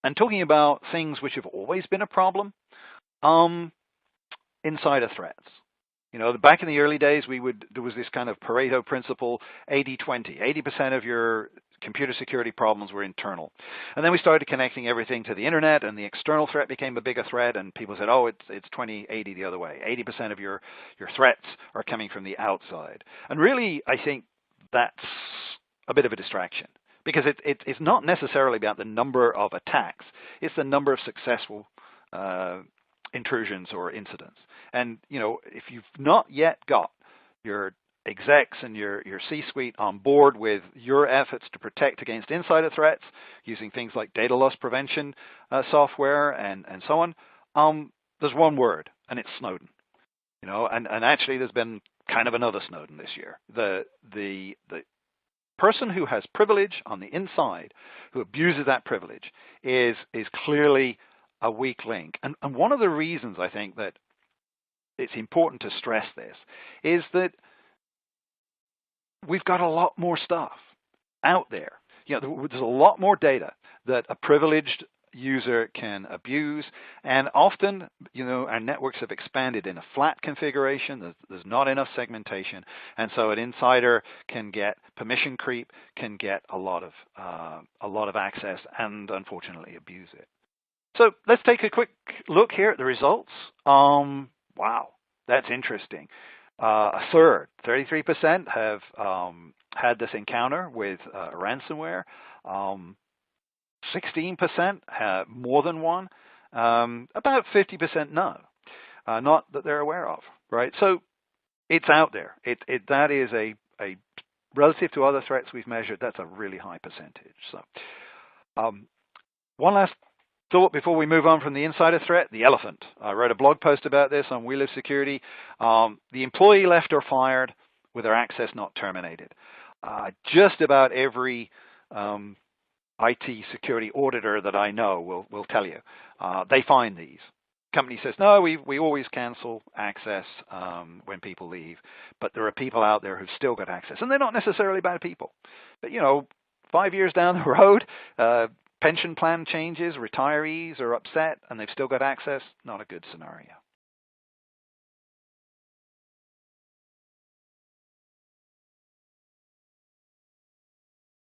And talking about things which have always been a problem, insider threats. You know, back in the early days, there was this kind of Pareto principle, 80-20. 80% of your computer security problems were internal. And then we started connecting everything to the internet, and the external threat became a bigger threat, and people said, oh, it's 20-80 the other way. 80% of your threats are coming from the outside. And really, I think that's a bit of a distraction, because it's not necessarily about the number of attacks. It's the number of successful intrusions or incidents. And, you know, if you've not yet got your execs and your C-suite on board with your efforts to protect against insider threats using things like data loss prevention software and so on, there's one word, and it's Snowden. You know, and actually there's been kind of another Snowden this year. The person who has privilege on the inside, who abuses that privilege, is clearly a weak link. And one of the reasons I think that it's important to stress this is that we've got a lot more stuff out there. You know, there's a lot more data that a privileged user can abuse, and often, you know, our networks have expanded in a flat configuration. There's not enough segmentation, and so an insider can get permission creep, can get a lot of access, and unfortunately abuse it. So let's take a quick look here at the results. Wow, that's interesting. A third, 33%, have had this encounter with ransomware. 16% have more than one. About 50% no, not that they're aware of. Right, so it's out there. That is a relative to other threats we've measured. That's a really high percentage. So, one last thought before we move on from the insider threat, the elephant. I wrote a blog post about this on We Live Security. The employee left or fired with their access not terminated. Just about every IT security auditor that I know will tell you. They find these. Company says, no, we always cancel access when people leave. But there are people out there who've still got access. And they're not necessarily bad people. But, you know, 5 years down the road, pension plan changes, retirees are upset, and they've still got access. Not a good scenario.